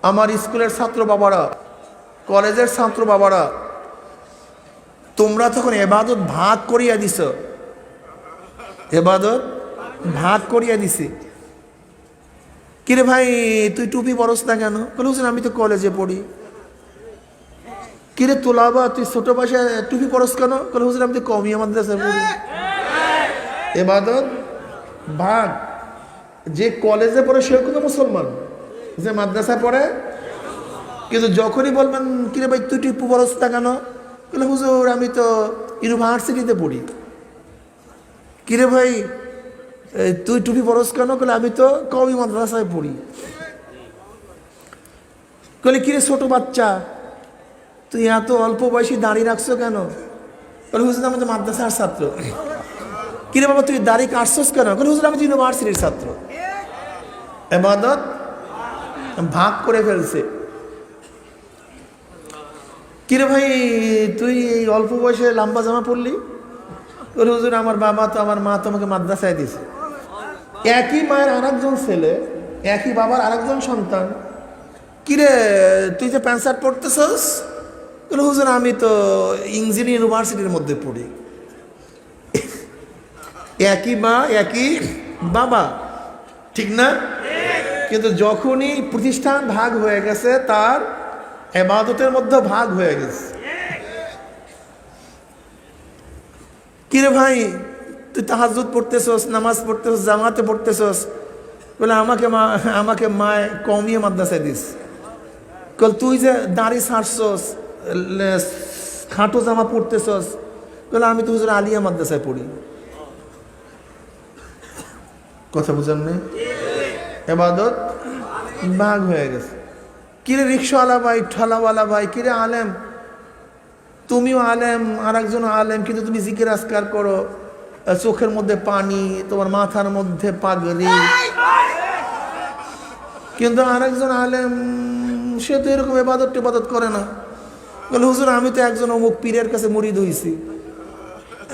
আমার স্কুলের ছাত্র বাবারা, কলেজের ছাত্র বাবারা, তোমরা তখন এবাদত ভাগ করিয়া দিছ, এবাদত ভাগ করিয়া দিছে। কিরে ভাই তুই টুপি পরস না কেন? বলে হুজুর আমি তো কলেজে পড়ি। কিরে তোলাবা তুই ছোট বয়সে টুপি পরস কেন? বলে হুজুর আমি তো কওমিয়া মাদ্রাসায় পড়ি। এবাদত ভাগ। যে কলেজে পড়ে সেও কিন্তু মুসলমান, যে মাদ্রাসায় পড়ে। কিন্তু যখনই বলবেন কিরে ভাই তুই টুপি পরস না কেন? বলে হুজুর আমি তো ইউনিভার্সিটিতে পড়ি। কিরে ভাই তুই টুপি পরস কেন? বলে আমি তো কওমি মাদ্রাসায় পড়ি। বলে কিরে ছোট বাচ্চা তুই এত অল্প বয়সী দাঁড়িয়ে রাখছো কেন? বলে হুজুর আমি তো মাদ্রাসার ছাত্র। কিরে বাবা তুই দাড়ি কাটছস কেন? বলে হুজুর আমি তো ইউনিভার্সিটির ছাত্র। ইবাদত ভাগ করে ফেলছে। কিরে ভাই তুই এই অল্প বয়সে লম্বা জামা পরলি? বলে হুজুর আমার বাবা তো আমার মা তো আমাকে মাদ্রাসায় দিয়েছে। একই মায়ের আরেকজন ছেলে, একই বাবার আরেকজন সন্তান, কিরে তুই যে প্যান্ট শার্ট পরতেছস? বলে হুজুর আমি তো ইঞ্জিনিয়ারিং ইউনিভার্সিটির মধ্যে পড়ি। একই মা একই বাবা, ঠিক না? কিন্তু যখনই প্রতিষ্ঠান ভাগ হয়ে গেছে তার ইবাদতের মধ্যে ভাগ হয়ে গেছে। কিরে ভাই তুই তাহাজ্জুদ পড়তেছস, নামাজ পড়তেছস, জামাতে পড়তেছস? বলে আমাকে মায় কওমিয়া মাদ্রাসায় দিস। কল তুই যে দাড়ি ছাড়ছস, খাটো জামা পড়তেছস? বলে আমি তো হুজুর আলিয়া মাদ্রাসায় পড়ি। কথা বুঝেন নেই? ইবাদত ভাগ হয়ে গেছে। কিরে রিক্সাওয়ালা ভাই, ঠেলাওয়ালা ভাই, কিরে আলেম, তুমিও আলেম আর একজন আলেম, কিন্তু তুমি জিকির আজকার করো, চোখের মধ্যে পানি, তোমার মাথার মধ্যে পাগড়ি, কিন্তু আরেকজন আলেম সে তো এরকম ইবাদত করে না। বলে হুজুর আমি তো একজন অমুক পীরের কাছে মুরিদ হইছি।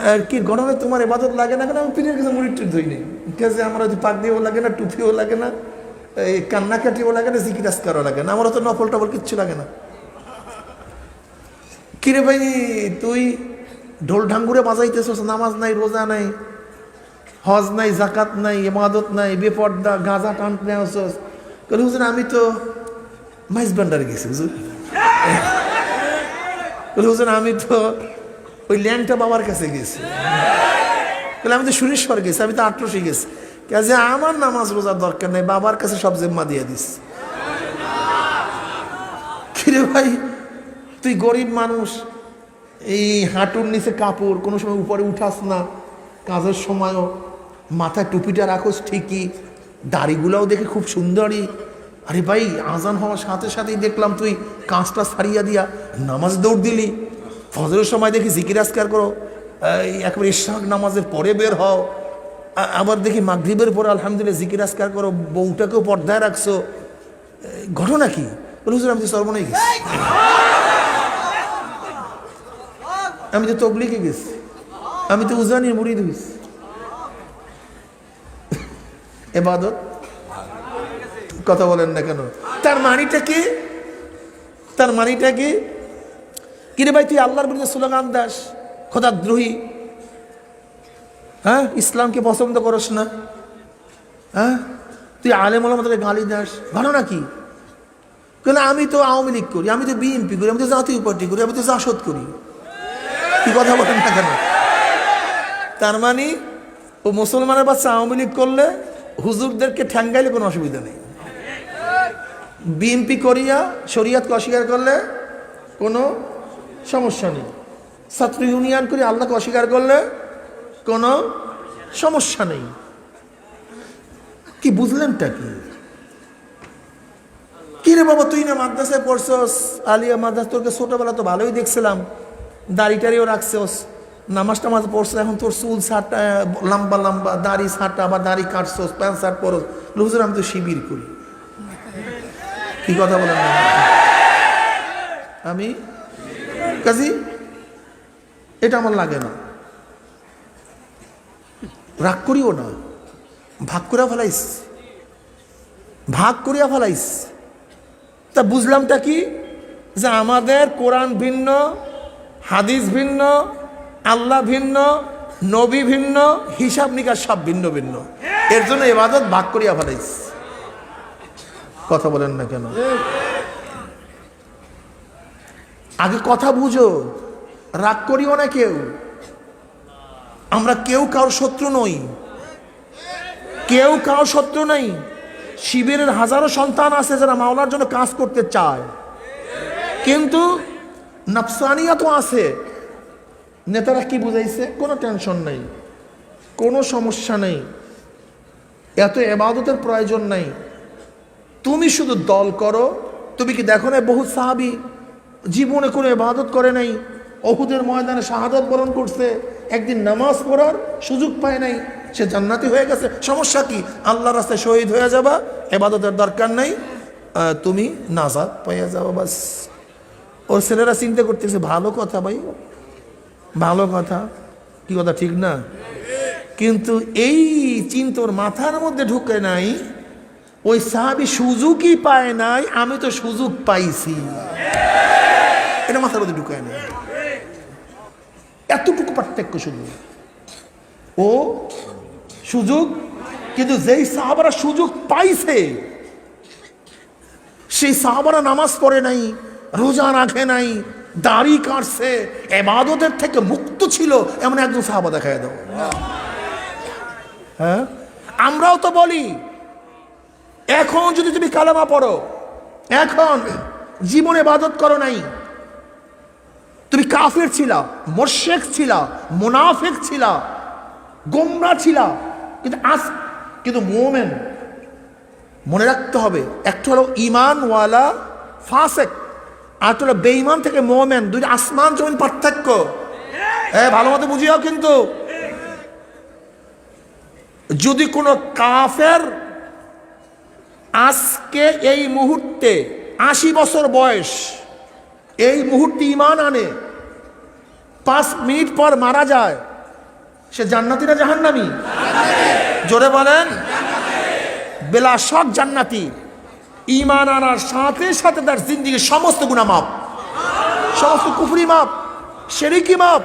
আর কি গণনে তোমার ইবাদত লাগে না কেন? আমি পীরের কাছে মুরিদ ধই নেই, কাছে আমার পাগড়িও লাগে না, টুপিও লাগে না, এই কান্নাকাটিও লাগে না, জিকির আজকারও লাগে না, আমার তো নফল টফল কিচ্ছু লাগে না। কিরে ভাই তুই ঢোল ঢাঙ্গুরে বাজাইতেছস, নামাজ নাই, রোজা নাই, হজ নাই, জাকাত নাই, ইবাদত নাই, বেপর্দা, গাঁজা টানতে আসছস? বলে হুজুর আমি তো মাইজ ভান্ডারে গেছি হুজুর। বলে হুজুর আমি তো ওই ল্যাংটা বাবার কাছে গেছি। বলে আমি তো সুরেশ্বর গেছি, আমি তো আটরসি গেছি। কাজে আমার নামাজ রোজার দরকার নেই, বাবার কাছে সব জিম্মা দিয়ে দিস। কিরে ভাই তুই গরিব মানুষ, এই হাঁটুর নিচে কাপড়, কোনো সময় উপরে উঠাস না, কাজের সময়ও মাথায় টুপিটা রাখোস ঠিকই, দাড়িগুলোও দেখে খুব সুন্দরী। আরে ভাই আজান হওয়ার সাথে সাথেই দেখলাম তুই কাজটা ছাড়িয়া দিয়া নামাজ দৌড় দিলি। ফজরের সময় দেখি জিকির আজকার করো, একবার ইশরাক নামাজের পরে বের হও, আবার দেখি মাগরিবের পরে আলহামদুলিল্লাহ জিকির আজকার করো, বউটাকেও পর্দায় রাখছো, ঘটনা কি? বলে হুজুর আমি তো সর্বনাই গেছি, আমি তো তবলিগে গেছি, আমি তো উজানির মুরিদ হইছি। ইবাদত কথা বলেন না কেন? তার মানিটা কি? তার মানিটা কি? কিরে ভাই তুই আল্লাহর বিরুদ্ধে স্লোগান দাস, খোদাদ্রোহী, হ্যাঁ ইসলামকে পছন্দ করস না, হ্যাঁ তুই আলেম ওলামাদেরকে গালি দাস, ঘটনা কি? কেন আমি তো আওয়ামী লীগ করি, আমি তো বিএনপি করি, আমি তো জাতীয় পার্টি করি, আমি তো জাসদ করি। কি কথা বলেন না কেন? তার মানে ও মুসলমানের বাচ্চা আওয়ামী লীগ করলে হুজুরদেরকে ঠ্যাঙ্গাইলে কোনো অসুবিধা নেই, বিএনপি করিয়া শরিয়তকে অস্বীকার করলে কোনো সমস্যা নেই, ছাত্র ইউনিয়ন করে আল্লাহকে অস্বীকার করলে কোনো সমস্যা নেই। কি বুঝলেনটা কি? কিরে বাবা তুই না মাদ্রাসায় পড়ছস, আলিয়া মাদ্রাসা, তোকে ছোটবেলা তো ভালোই দেখছিলাম, দাড়িটারিও রাখছস, নামাজ টামাজ পড়ছো, এখন তোর চুল ছাটা লম্বা লম্বা, দাড়ি ছাটা, আবার দাড়ি কাটছস, প্যান্ট শার্ট পরস। হুজুর আমি তো শিবির করি। কি কথা বলেন না? আমি কাজী এটা আমার লাগে না, রাগ করিও না, ভাগ করিয়া ফেলাইস, ভাগ করিয়া ফেলাইস। তা বুঝলামটা কি, যে আমাদের কোরআন ভিন্ন, হাদিস ভিন্ন, আল্লাহ ভিন্ন, নবী ভিন্ন, হিসাব নিকাশ সব ভিন্ন ভিন্ন। এর জন্য ইবাদত ভাগ করিয়া ফেলাইছে। কথা বলেন না কেন? আগে কথা বুঝো, রাগ করিও না কেউ। আমরা কেউ কারোর শত্রু নই, কেউ কারোর শত্রু নাই। শিবিরের হাজারো সন্তান আছে যারা মাওলার জন্য কাজ করতে চায়, কিন্তু নফসানিয়াত আছে। নেতারা কি বুঝাইছে? কোনো টেনশন নেই, কোনো সমস্যা নেই, এত ইবাদতের প্রয়োজন নাই, তুমি শুধু দল করো। তুমি কি দেখো না বহু সাহাবী জীবনে কোনো ইবাদত করে নাই, উহুদের ময়দানে শাহাদাত বরণ করছে, একদিন নামাজ পড়ার সুযোগ পায় নাই, সে জান্নাতি হয়ে গেছে। সমস্যা কি? আল্লাহর রাস্তায় শহীদ হয়ে যাবা, ইবাদতের দরকার নাই, তুমি নাজাত পাইয়া যাবা বাস। ওর ছেলেরা চিন্তা করতেছে, ভালো কথা ভাই, ভালো কথা, কি কথা ঠিক না? কিন্তু এই চিন্তর মাথার মধ্যে ঢুকে নাই, ওই সাহাবী সুযোগই পায় নাই, আমি তো সুযোগ পাইছি, এটা মাথার মধ্যে ঢুকায় নাই। এতটুকু পার্থক্য শুধু। ও সুযোগ, কিন্তু যেই সাহাবারা সুযোগ পাইছে, সেই সাহাবারা নামাজ পড়ে নাই, রোজা রাখে নাই, দাড়ি কাটছে, ইবাদতের থেকে মুক্ত ছিল, এমন একজন সাহাবা দেখায় দাও। হ্যাঁ, আমরাও তো বলি, এখন যদি তুমি কালেমা পড়ো, এখন জীবনে ইবাদত করো নাই, তুমি কাফের ছিলা, মুশরিক ছিলা, মুনাফিক ছিলা, গোমরা ছিলা, কিন্তু মুমিন। মনে রাখতে হবে, একটা হলো ঈমানওয়ালা ফাসিক, আর একটা হলো বেঈমান থেকে মুমিন, দুইটা আসমান জমিন পার্থক্য। ভালো মতো বুঝিও। কিন্তু যদি কোনো কাফের আজকে এই মুহূর্তে 80 বছর বয়স, এই মুহূর্তে ঈমান আনে, 5 মিনিট পর মারা যায়, সে জান্নাতি না জাহান্নামী? জোরে বলেন। বেলা শক জান্নাতি। ঈমান আনার সাথে সাথে তার জিন্দেগির সমস্ত গুনাহ মাপ, সমস্ত কুফরি মাপ, শিরকি মাপ।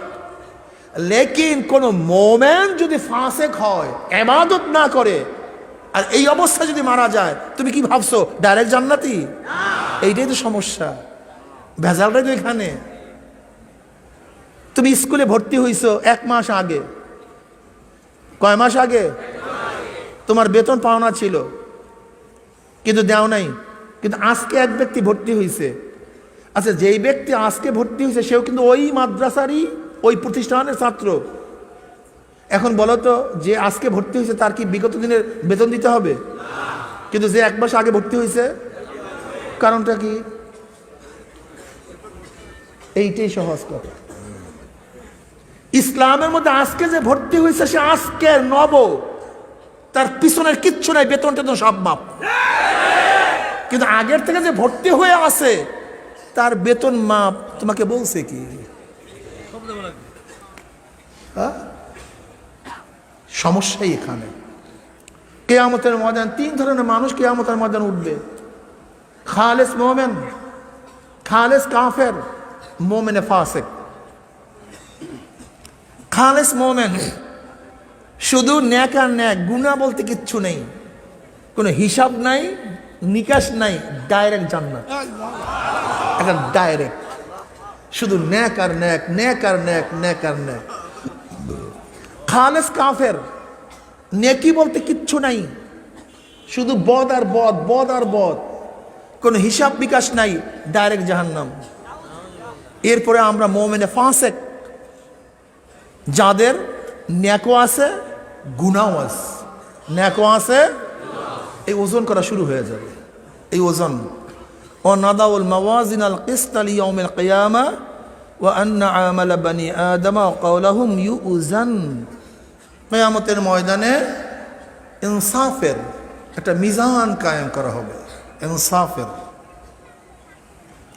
লেকিন কোন মুমিন যদি ফাসিক হয়, ইবাদত না করে, আর এই অবস্থা যদি মারা যায়, তুমি কি ভাবছো ডাইরেক্ট জান্নাতি? এইটাই তো সমস্যা, ভেজালটাই তো এখানে। তুমি স্কুলে ভর্তি হইছো 1 মাস আগে, কয় মাস আগে? তোমার বেতন পাওনা ছিল, কিন্তু দেও নাই। কিন্তু আজকে এক ব্যক্তি ভর্তি হয়েছে। আচ্ছা, যেই ব্যক্তি আজকে ভর্তি হয়েছে, সেও কিন্তু ওই মাদ্রাসারই, ওই প্রতিষ্ঠানের ছাত্র। এখন বলো তো, যে আজকে ভর্তি হয়েছে তার কি বিগত দিনের বেতন দিতে হবে? কিন্তু যে 1 মাস আগে ভর্তি হয়েছে, কারণটা কি? এইটাই সহজ কথা। ইসলামের মধ্যে আজকে যে ভর্তি হয়েছে, সে আজকের নব, তার পিছনের কিচ্ছু নাই, বেতন টেতন সব মাপ। কিন্তু আগের থেকে যে ভর্তি হয়ে আছে, তার বেতন মাপ তোমাকে বলছে কি? সমস্যাই এখানে। কিয়ামতের ময়দান 3 ধরনের মানুষ কিয়ামতের ময়দান উঠবে। খালেস মুমিন, খালেস কাফের, মুমিনে ফাসিক। খালেস মুমিন শুধু নেক আর নেক, গুনাহ বলতে কিচ্ছু নেই, কোনো হিসাব নাই, নিকাশ নাই, ডাইরেক্ট জান্নাত। এটা ডাইরেক্ট, শুধু নেক আর নেক, নেক আর নেক, নেক আর নেক। খালেস কাফের, নেকি বলতে কিচ্ছু নাই, শুধু বদ আর বদ, বদ আর বদ, কোনো হিসাব বিকাশ নাই, ডাইরেক্ট জাহান্নাম। এরপরে আমরা মুমিনে ফাসিক, যাদের নেকও আছে, গুনাহও আছে, নেকও আছে। এই ওজন করা শুরু হয়ে যাবে, এই ওজন। ও নাদাউল মাওয়াজিনাল কিসতা লিয়াউমিল কিয়ামা ওয়া আন্না আমালা বানি আদম ওয়া কাওলাহুম ইউজান। কিয়ামতের ময়দানে ইনসাফের একটা মিজান কায়েম করা হবে, ইনসাফের।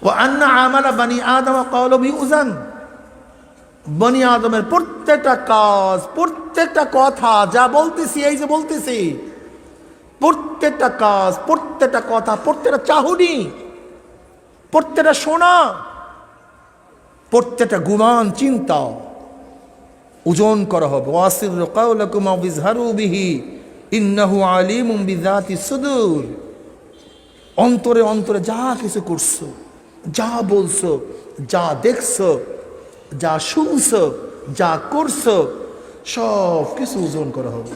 ওয়া আন্না আমালা বানি আদম ওয়া কাওলাহুম ইউজান। বনি আদমের প্রত্যেকটা কাজ, প্রত্যেকটা কথা যা বলতেছি, এই যে বলতেছি, প্রত্যেকটা কাজ, প্রত্যেকটা কথা, প্রত্যেকটা চাহুনি প্রত্যেকটা শোনা, প্রত্যেকটা গুমান চিন্তা ওজন করা হবে। ওয়াসিরু কাওলাকুম আও ইজহারু বিহি ইন্নাহু আলিমুম বিযাতিস সুদূর। অন্তরে অন্তরে যা কিছু করছো, যা বলছো, যা দেখছো, যা শুনছো, যা করছো, সব কিছু ওজন করা হবে।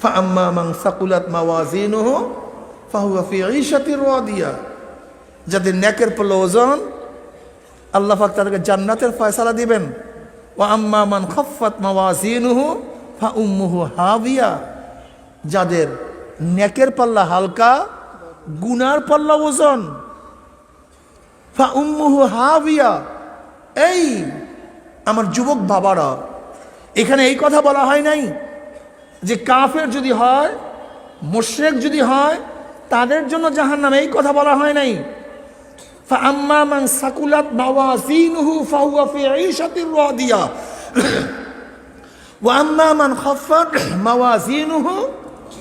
ফাআম্মা মান সাকুলাত মাওয়াজিনুহু ফাহুয়া ফি ঈশাতির রাদিয়া। যাদের নেকের পাল্লা ওজন, আল্লাহ পাক তাদেরকে জান্নাতের ফয়সালা দিবেন। ওয়া আম্মা মান খাফফাত মাওয়াজিনুহু ফাউম্মুহু হাবিয়া। যাদের নেকের পাল্লা হালকা, গুনার পাল্লা ওজন, ফাউম্মুহু হাবিয়া। এই আমার যুবক বাবারা, এখানে এই কথা বলা হয় নাই যে কাফের যদি হয়, মুশরিক যদি হয়, তাদের জন্য জাহান্নাম, এই কথা বলা হয় নাই। ফাআম্মা মান সাকুলাত মাওয়াজিনুহু ফাহুয়া ফি ঈশাতির রাদিয়া ওয়া আম্মা মান খাফফাত মাওয়াজিনুহু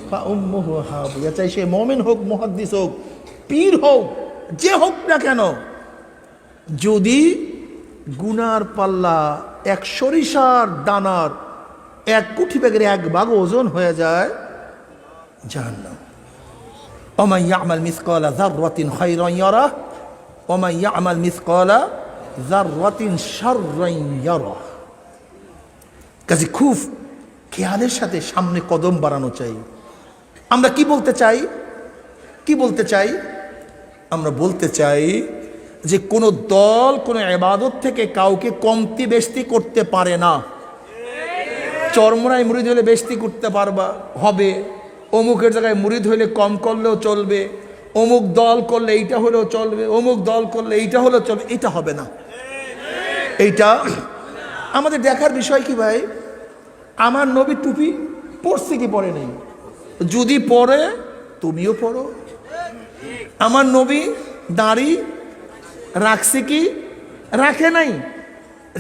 ফাউম্মুহু হাবিয়া। চাই সে মুমিন হোক, মুহাদ্দিস হোক, পীর হোক, যে হোক না কেন, যদি গুনার পাল্লা এক সরিষার দানার এক কুঠি ব্যাগের এক ভাগ ওজন হয়ে যায়, জাহান্নাম। ওয়া মান ইয়ামাল মিসকালা যাররাতিন খায়রান ইয়ারাহ ওয়া মান ইয়ামাল মিসকালা যাররাতিন শাররান ইয়ারাহ। কাজে খুব খেয়ালের সাথে সামনে কদম বাড়ানো চাই। আমরা কি বলতে চাই? কি বলতে চাই? আমরা বলতে চাই যে কোনো দল কোনো ইবাদত থেকে কাউকে কমতি বেশতি করতে পারে না। চরমরায় মুরিদ হলে বেশতি করতে পারবা হবে, অমুকের জায়গায় মুরিদ হইলে কম করলেও চলবে, অমুক দল করলে এইটা হলেও চলবে, অমুক দল করলে এইটা হলেও চলবে, এটা হবে না। এইটা আমাদের দেখার বিষয় কি ভাই, আমার নবী টুপি পরছে কি পরে নেই? যদি পরে তুমিও পরো। আমার নবী দাড়ি রাখছে কি রাখে নাই?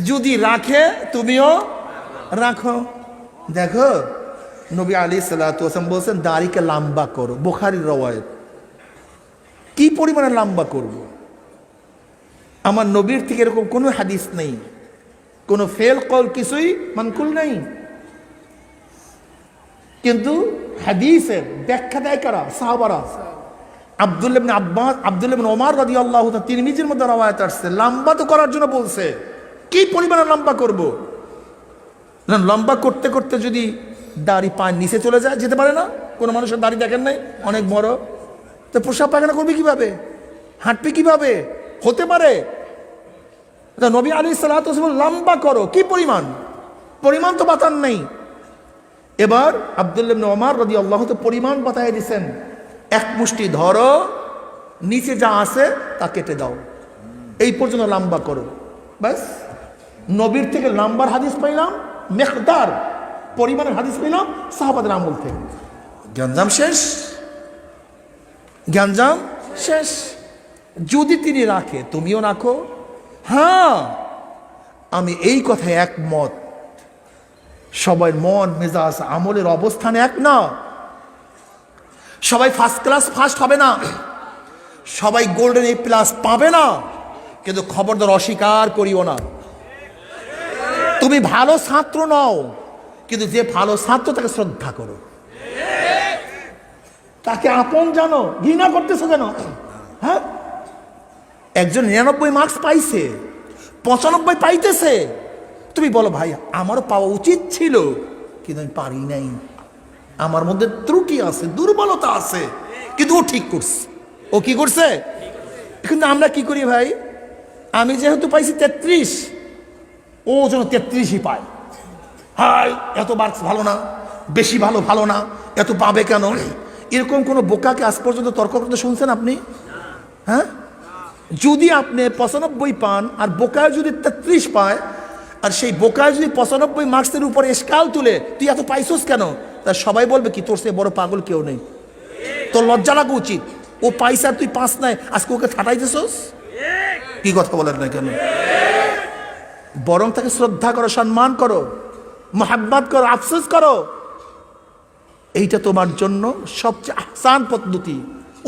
যদি রাখে তুমিও রাখো। দেখো নবী আলাইহিস সালাতু ওয়াস সালাম বলছেন দাড়িকে লম্বা করো, বুখারীর রওয়ায়াত। কি পরিমাণে লম্বা করব? আমার নবীর থেকে এরকম কোনো হাদিস নেই, কোনো ফেল কল কিছুই মানকুল নেই, কিন্তু হাদিসের ব্যাখ্যা দেয় কারা? সাহাবারা। আব্দুল্লাহ ইবনে আব্বাস, আব্দুল্লাহ ইবনে ওমর রাদিয়াল্লাহু তাআলা তিরমিজির মধ্যে রওয়ায়াত আসছে, লম্বা তো করার জন্য বলছে। কি পরিমাণে লম্বা করব? লম্বা করতে করতে যদি দাড়ি পায়ের নিচে চলে যায়, যেতে পারে না? কোনো মানুষের দাড়ি দেখেন নাই অনেক বড়, তো প্রসাব পায়খানা করবে কিভাবে? হাঁটবে কিভাবে? হতে পারে। নবী আলাইহিস সালাতু ওয়াস সালাম লম্বা করো, কি পরিমাণ? পরিমাণ তো বাতান নেই। এবার আব্দুল্লাহ ইবনে ওমর রাদিয়াল্লাহু তাআলা পরিমাণ বাতায় দিয়েছেন, এক মুষ্টি ধরো, নিচে যা আছে তা কেটে দাও, এই পর্যন্ত লম্বা করো। ব্যাস, নবীর থেকে লম্বার হাদিস পাইলাম, মিকদার পরিমাণের হাদিস পাইলাম সাহাবাদের আমল থেকে। গ্যাঞ্জাম শেষ, গ্যাঞ্জাম শেষ। যদি তিনি রাখে তুমিও রাখো। হ্যাঁ, আমি এই কথায় একমত, সবাই মন মেজাজ আমলের অবস্থানে এক না। সবাই ফার্স্ট ক্লাস ফার্স্ট হবে না, সবাই গোল্ডেন এ প্লাস পাবে না, কিন্তু খবরদার অস্বীকার করিও না। তুমি ভালো ছাত্র নও, কিন্তু যে ভালো ছাত্র তাকে শ্রদ্ধা করো, তাকে আপন জানো, ঘৃণা করতেছো কেন? হ্যাঁ, একজন 99 মার্কস পাইছে, 95 পাইতেছে, তুমি বলো ভাই আমারও পাওয়া উচিত ছিল, কিন্তু আমি পারি নাই, আমার মধ্যে ত্রুটি আছে, দুর্বলতা আছে, কিন্তু ও ঠিক করছে। ও কি করছে? কিন্তু আমরা কি করি ভাই, আমি যেহেতু পাইছি 33, ও যেন 33ই পায়। হাই এত মার্কস ভালো না, বেশি ভালো ভালো না, এত পাবে কেন? এরকম কোনো বোকাকে আজ পর্যন্ত তর্ক করতে শুনছেন আপনি? হ্যাঁ, যদি আপনি 95 পান আর বোকায় যদি 33 পায়, আর সেই বোকায় যদি 95 মার্কসের উপরে স্কেল তুলে তুই এত পাইছস কেন, তা সবাই বলবে কি তোর সে বড় পাগল কেউ নেই, তোর লজ্জা লাগা উচিত। ও পাইছে আর তুই পাস নাই, আজকে ওকে ছাটাইতেছস। কি কথা বলেন না কেন? বরং তাকে শ্রদ্ধা করো, সম্মান করো, মোহাব্বত করো, আফসোস করো। এইটা তোমার জন্য সবচেয়ে আহসান পদ্ধতি,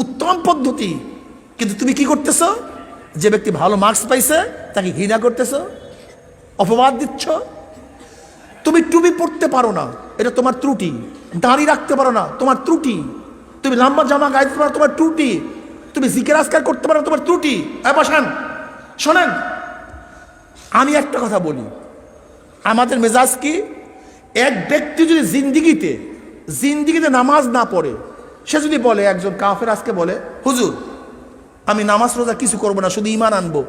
উত্তম পদ্ধতি। কিন্তু তুমি কি করতেছ? যে ব্যক্তি ভালো মার্কস পাইছে তাকে ঘৃণা করতেছ, অপবাদ দিচ্ছ। তুমি টুপি পরতে পারো না, এটা তোমার ত্রুটি। দাড়ি রাখতে পারো না, তোমার ত্রুটি। তুমি লম্বা জামা গাইতে পারো, তোমার ত্রুটি। তুমি জিকির আজকার করতে পারো, তোমার ত্রুটি। বসান, শোনেন, আমি একটা কথা বলি, আমাদের মেজাজ কি, এক ব্যক্তি যদি জিন্দিগিতে নামাজ না পড়ে, সে যদি বলে, একজন কাফের আজকে বলে, হুজুর আমি নামাজ রোজা কিছু করবো না, শুধু ঈমান আনবো,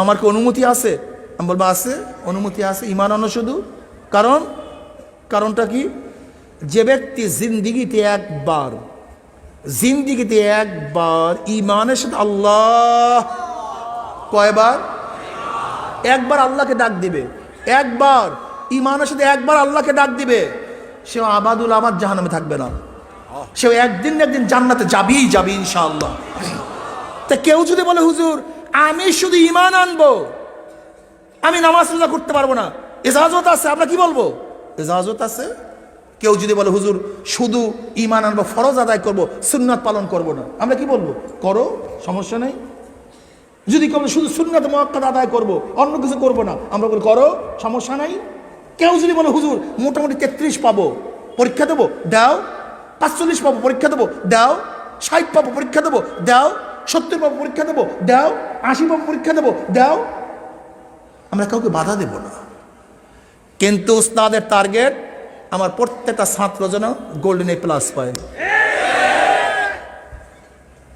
আমার কি অনুমতি আছে? আমি বলবো আছে, অনুমতি আছে, ঈমান আনো শুধু। কারণটা কি? যে ব্যক্তি জিন্দিগিতে একবার ঈমানের সাথে আল্লাহ, কয়বার? একবার আল্লাহকে ডাক দিবে, একবার ঈমানের সাথে একবার আল্লাহকে ডাক দিবে, সে আবাদুল আবাদ জাহান্নামে থাকবে না, সে একদিন না একদিন জান্নাতে যাবে ইনশাআল্লাহ। তা কেউ যদি বলে হুজুর আমি শুধু ঈমান আনবো, আমি নামাজ রোজা করতে পারবো না, ইজাজত আছে? আমরা কি বলবো? ইজাজত আছে। কেউ যদি বলে হুজুর শুধু ঈমান আনবো, ফরজ আদায় করবো, সুন্নাত পালন করবো না, আমরা কি বলবো? করো, সমস্যা নেই। যদি কেউ শুধু সুন্নাত মুআক্কাদা আদায় করবো, অন্য কিছু করবো না, আমরা বলি করো, সমস্যা নাই। কেউ যদি বলে হুজুর মোটামুটি 33 পাবো, পরীক্ষা দেবো, দাও। 45 পাবো, পরীক্ষা দেবো, দাও। 60 পাবো, পরীক্ষা দেবো, দাও। 70 পাবো, পরীক্ষা দেবো, দাও। 80 পাবো, পরীক্ষা দেবো, দাও। আমরা কাউকে বাধা দেব না, কিন্তু উস্তাদের টার্গেট আমার প্রত্যেকটা ছাত্র যেন গোল্ডেন এ প্লাস পায়।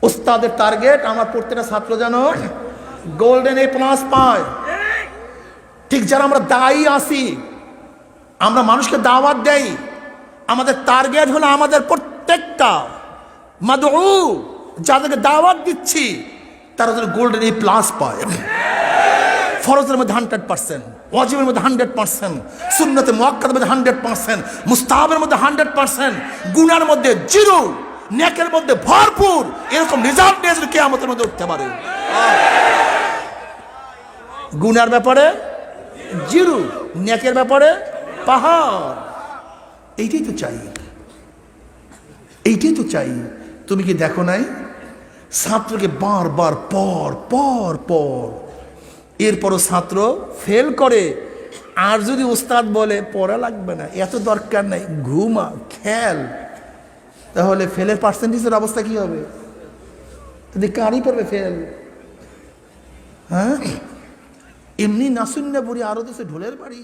উস্তাদের টার্গেট আমার প্রত্যেকটা ছাত্র যেন গোল্ডেন এ প্লাস পায়। ঠিক যারা আমরা দায়ী আছি, আমরা মানুষকে দাওয়াত দেই, আমাদের টার্গেট হলো আমাদের প্রত্যেকটা মাদউ, যাদেরকে দাওয়াত দিচ্ছি তারা যেন গোল্ডেন এ প্লাস পায়। ফরজের মধ্যে 100%, ওয়াজিবের মধ্যে 100%, সুন্নতে মুআক্কাদার মধ্যে 100%, মুস্তাহাবের মধ্যে 100%, গুনার মধ্যে 0, নেকের মধ্যে ভরপুর, এরকম রেজাল্ট নিয়ে যদি কিয়ামতের মধ্যে উঠতে পারে। গুনার ব্যাপারে 0, নেকের ব্যাপারে পাহাড়। এইটাই তো চাই। তুমি কি দেখো নাই ছাত্রকে বারবার পর এরপরও ছাত্র ফেল করে, আর যদি উস্তাদ বলে পড়া লাগবে না, এত দরকার নাই, ঘুমা, খেল, তাহলে ফেলের পার্সেন্টেজের অবস্থা কি হবে? যদি কারই পড়বে ফেল। হ্যাঁ, এমনি নাসুন্না বুড়ি আরো দেশে ঢোলের বাড়ি।